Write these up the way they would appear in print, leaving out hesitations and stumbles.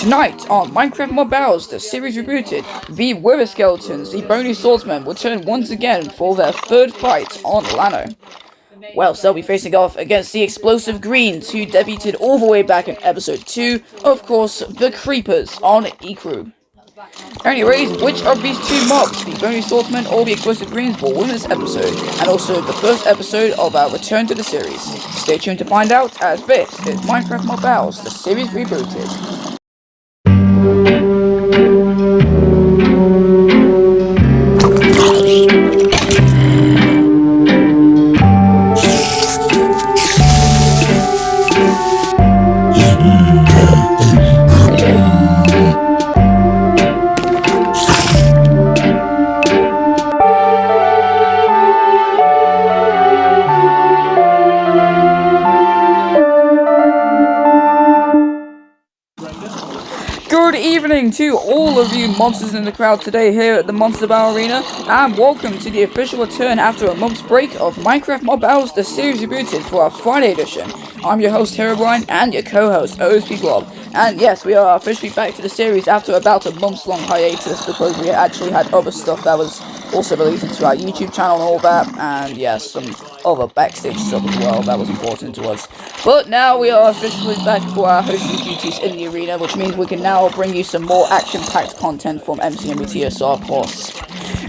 Tonight on Minecraft Mob Battles, the series rebooted, the Wither Skeletons, the Bony Swordsmen, return once again for their third fight on Llano. Well, so they'll be facing off against the Explosive Greens, who debuted all the way back in episode 2, of course, the Creepers on Ecru. Anyways, which of these two mobs, the Bony Swordsmen or the Explosive Greens, will win this episode, and also the first episode of our return to the series. Stay tuned to find out, as this is Minecraft Mob Battles, the series rebooted. Good evening to all of you monsters in the crowd today here at the Monster Battle Arena, and welcome to the official return after a month's break of Minecraft Mob Battles, the series rebooted for our Friday edition. I'm your host Herobrine and your co-host OSP Glob, and yes, we are officially back to the series after about a month's long hiatus because we actually had other stuff that was also released into our YouTube channel and all that, and yes, some other backstage stuff as well that was important to us. But now we are officially back for our hosting duties in the arena, which means we can now bring you some more action-packed content from MCMBTSR, of course.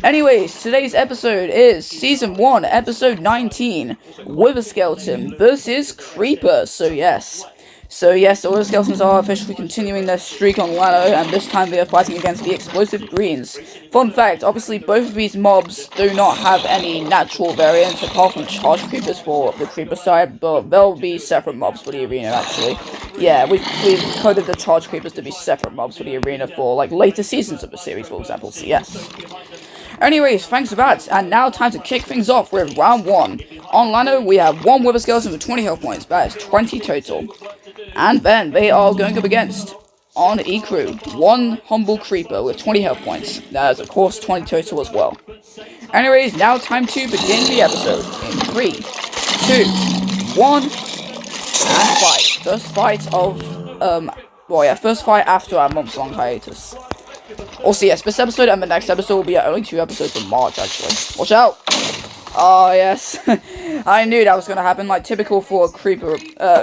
Anyways, today's episode is Season 1, Episode 19, Wither Skeleton versus Creeper, so yes, the Wither Skeletons are officially continuing their streak on Llano, and this time they are fighting against the Explosive Greens. Fun fact, obviously both of these mobs do not have any natural variants apart from Charge Creepers for the Creeper side, but they'll be separate mobs for the arena actually. Yeah, we've coded the Charge Creepers to be separate mobs for the arena for like later seasons of the series, for example, so yes. Anyways, thanks for that, and now time to kick things off with round 1. On Llano, we have one Wither Skeleton with 20 health points, that is 20 total. And then they are going up against, on Ecru, one Humble Creeper with 20 health points, that is of course 20 total as well. Anyways, now time to begin the episode, in 3, 2, 1, and fight. First fight after our month-long hiatus. Also, yes, this episode and the next episode will be only 2 episodes in March, actually. Watch out! Oh, yes. I knew that was going to happen. Like, typical for a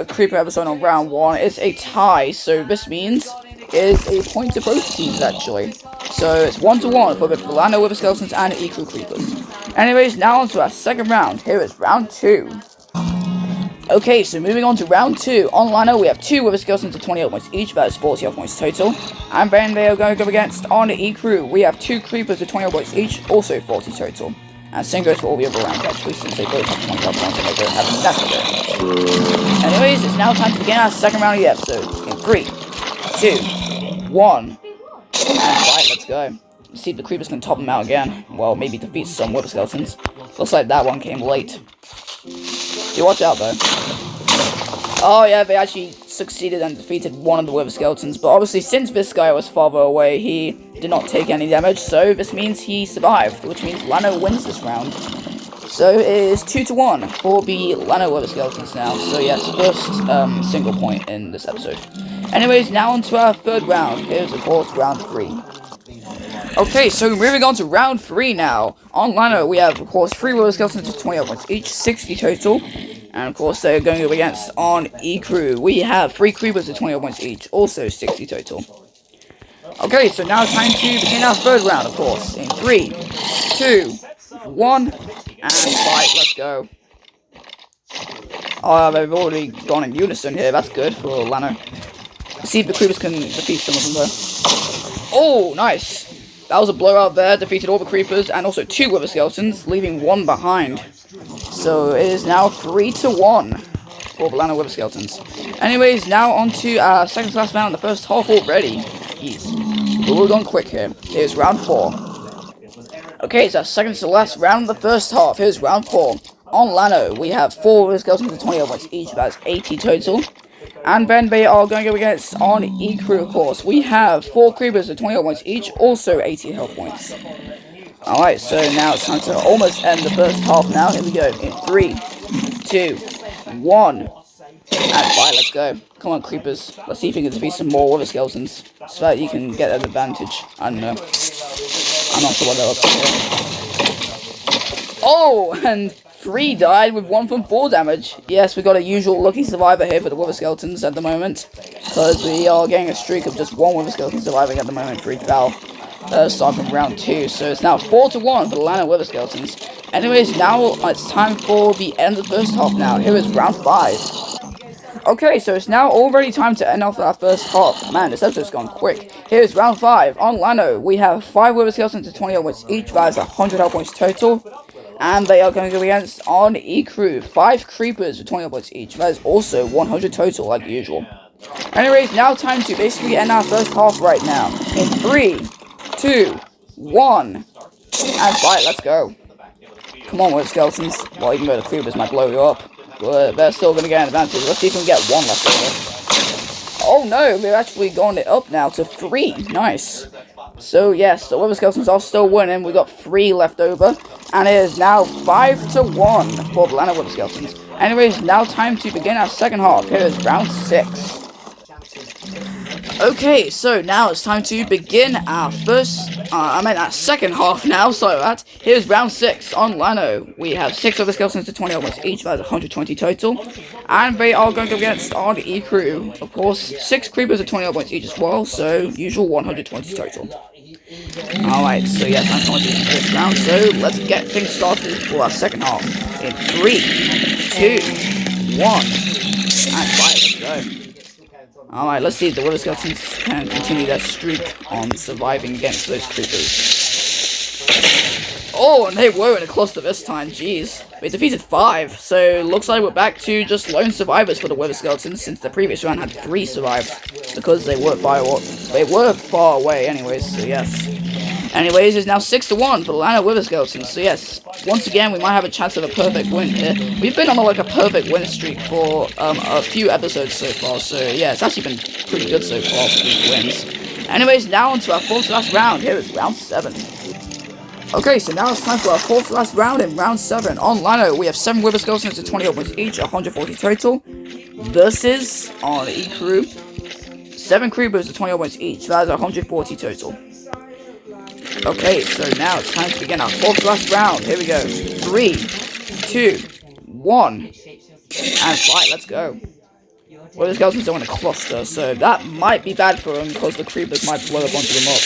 Creeper episode on round 1. It's a tie, so this means it's a point to both teams, actually. So, it's 1-1 for the Llano Wither Skeletons and Ecru Creepers. Anyways, now on to our second round. Here is round 2. Okay, so moving on to round 2. On Llano, we have 2 Wither Skeletons with 20 health points each, that is 40 health points total. And then they are going to go against, on Ecru, we have 2 Creepers with 20 health points each, also 40 total. And same goes for all the other rounds actually, since they both have 20 health points and they don't have any natural variants. Anyways, it's now time to begin our second round of the episode. In 3, 2, 1, and fight, let's go. Let's see if the Creepers can top them out again. Well, maybe defeat some Wither Skeletons. Looks like that one came late. You watch out though. Oh yeah, they actually succeeded and defeated one of the Wither Skeletons, but obviously since this guy was farther away, he did not take any damage, so this means he survived, which means Llano wins this round. So it is 2-1 for the Llano Wither Skeletons now, so yes, first single point in this episode. Anyways, now on to our third round. Here's of course round 3. Okay, so moving on to round 3 now. On Llano, we have, of course, 3 Wither Skeletons with 20 points each, 60 total. And, of course, they're going up against, on Ecru, we have 3 Creepers with 20 points each, also 60 total. Okay, so now time to begin our third round, of course. In 3, 2, 1, and fight, let's go. Oh, they've already gone in unison here, that's good for Llano. Let's see if the Creepers can defeat some of them, though. Oh, nice. That was a blowout there, defeated all the Creepers, and also 2 Wither Skeletons, leaving 1 behind. So it is now 3-1 for the Llano Wither Skeletons. Anyways, now on to our second to last round, the first half already. Jeez. But we're going quick here. Here's round 4. Okay, it's our second to last round of the first half. Here's round 4. On Llano, we have 4 Wither Skeletons with 20 points each, that's 80 total. And then they are going up against, on Ecru, of course, we have 4 Creepers with 20 health points each, also 80 health points. Alright, so now it's time to almost end the first half now. Here we go. In 3, 2, 1. And fight, let's go. Come on, creepers. Let's see if we can defeat some more wither skeletons, so that you can get an advantage. I don't know. I'm not sure what they're up to here. Oh, and 3 died with 1 from 4 damage. Yes, we got a usual lucky survivor here for the wither skeletons at the moment, because we are getting a streak of just 1 wither skeleton surviving at the moment for each battle. Starting from round 2, so it's now 4-1 for the Llano wither skeletons. Anyways, now it's time for the end of the first half now. Here is round 5. Okay, so it's now already time to end off our first half. Man, this episode's gone quick. Here's round 5. On Llano, we have 5 wither skeletons to 20 health points each, that is 100 health points total. And they are going to go against on Ecru, 5 creepers with 20 health points each, that is also 100 total like usual. Anyways, now time to basically end our first half right now. In 3, 2, 1, and fight, let's go. Come on, wither skeletons. Well, even though the creepers might blow you up, but they're still going to get an advantage. Let's see if we can get 1 left over. Oh no, we've actually gone it up now to 3. Nice. So yes, the wither skeletons are still winning. We got 3 left over, and it is now 5-1 for the Llano wither skeletons. Anyways, now time to begin our second half. Here is round 6. Okay, so now it's time to begin our our second half now, sorry about that. Here's round 6 on Llano. We have 6 wither skeletons to 20 health points each, that's 120 total. And they are going to go against on Ecru. Of course, 6 creepers to 20 health points each as well, so usual 120 total. Alright, so yes, I'm going to do this round, so let's get things started for our second half. In 3, 2, 1, and fight, let's go. Alright, let's see if the wither skeletons can continue their streak on surviving against those creepers. Oh, and they were in a cluster this time, jeez. We defeated 5, so looks like we're back to just lone survivors for the wither skeletons, since the previous round had 3 survived, because they were far away anyways, so yes. Anyways, it's now 6-1 for the Llano wither skeletons, so yes, once again we might have a chance of a perfect win here. We've been on a perfect win streak for a few episodes so far, so yeah, it's actually been pretty good so far for these wins. Anyways, now on to our 4th to last round. Here is round 7. Okay, so now it's time for our 4th to last round in round 7. On Llano, we have 7 wither skeletons to 20 health points each, 140 total, versus on Ecru, 7 creepers to 20 health points each, that is 140 total. Okay, so now it's time to begin our 4th to last round. Here we go. 3, 2, 1, and fight, let's go. Well, the skeletons are in a cluster, so that might be bad for them, because the creepers might blow a bunch of them up.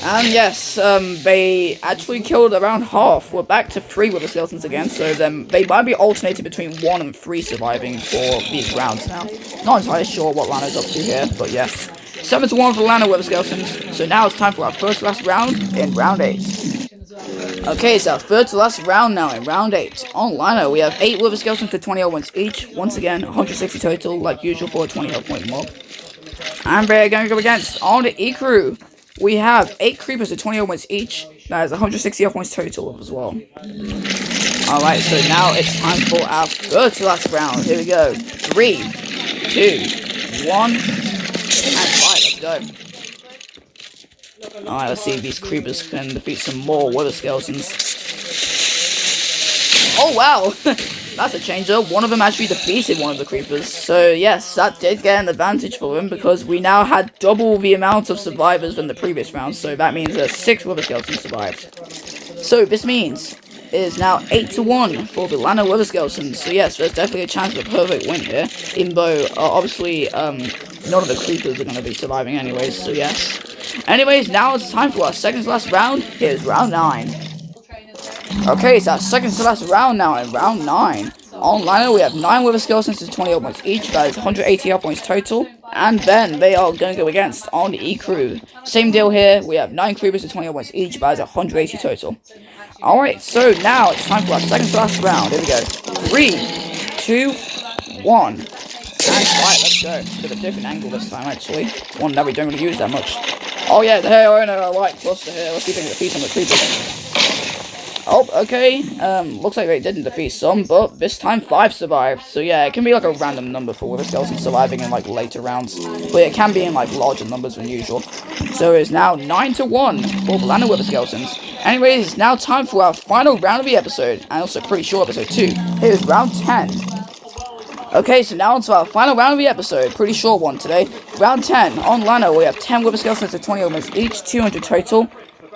And yes, they actually killed around half. We're back to 3 wither skeletons again, so then they might be alternating between 1 and 3 surviving for these rounds now. Not entirely sure what Llano's up to here, but yes. 7-1 for Llano wither skeletons. So now it's time for our 1st to last round in round 8. Okay, it's our 3rd to last round now in round 8. On Llano, we have 8 wither skeletons to 20 health points each. Once again, 160 total, like usual for a 20 health point mob. And they're going to go against on the Ecru. We have 8 creepers to 20 health points each. That is 160 health points total as well. Alright, so now it's time for our 3rd to last round. Here we go. 3, 2, 1, and fight. Let's go. Alright, let's see if these creepers can defeat some more wither skeletons. Oh wow! That's a changer. One of them actually defeated one of the creepers. So yes, that did get an advantage for him, because we now had double the amount of survivors than the previous round. So that means that 6 wither skeletons survived. So this means it is now 8-1 for the Llano wither skeletons. So yes, there's definitely a chance of a perfect win here. Even though, obviously, none of the creepers are going to be surviving anyways, so yes. Anyways, now it's time for our 2nd to last round. Here's round 9. Okay, it's our 2nd to last round now in round 9. On Llano, we have 9 wither skeletons to 20 health points each, that is 180 health points total. And then they are going to go against on the Ecru. Same deal here, we have 9 creepers to 20 health points each, that is 180 total. Alright, so now it's time for our 2nd to last round. Here we go. 3, 2, 1. And fight, let's go. Bit of a different angle this time, actually. One that we don't really use that much. Oh yeah, they are in a right cluster here. Let's see if we can defeat some of the creepers. Oh, okay. Looks like they didn't defeat some, but this time 5 survived. So yeah, it can be like a random number for wither skeletons surviving in like later rounds. But it can be in like larger numbers than usual. So it's now 9-1 for the Llano wither skeletons. Anyways, it's now time for our final round of the episode. And also pretty short episode too. Here's round 10. Okay, so now onto our final round of the episode. Pretty short one today. Round 10. On Llano, we have 10 Wither Skeletons of 20 elements each, 200 total.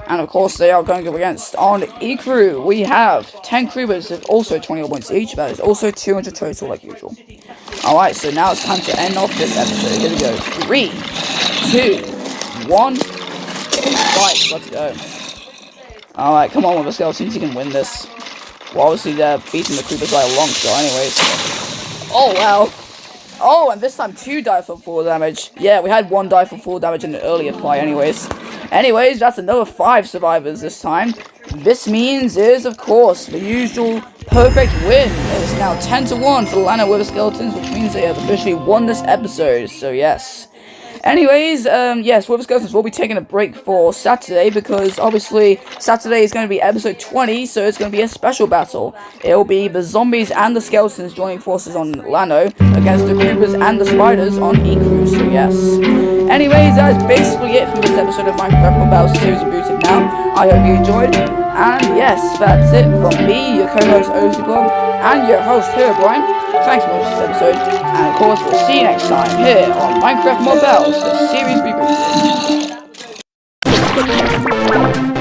And of course, they are going up against. On Ecru, we have 10 Creepers of also 20 points each. That is also 200 total, like usual. Alright, so now it's time to end off this episode. Here we go. 3, 2, 1. Right, let's go. Alright, come on, Wither Skeletons, you can win this. Well, obviously, they're beating the Creepers by a long shot, anyways. Oh, wow. Oh, and this time 2 die for 4 damage. Yeah, we had 1 die for 4 damage in the earlier fight, anyways. Anyways, that's another 5 survivors this time. This means is, of course, the usual perfect win. It's now 10-1 for the Llano Wither Skeletons, which means they have officially won this episode. So, yes. Anyways, yes, Wither Skeletons will be taking a break for Saturday because obviously Saturday is going to be episode 20, so it's going to be a special battle. It will be the zombies and the skeletons joining forces on Llano against the creepers and the spiders on Ecru, so yes. Anyways, that is basically it for this episode of Minecraft Mobile Series Rebooted now. I hope you enjoyed, and yes, that's it from me, your co-host Ozzyblog, and your host here, Brian. Thanks for watching this episode, and of course, we'll see you next time here on Minecraft Mobile Series Rebooted.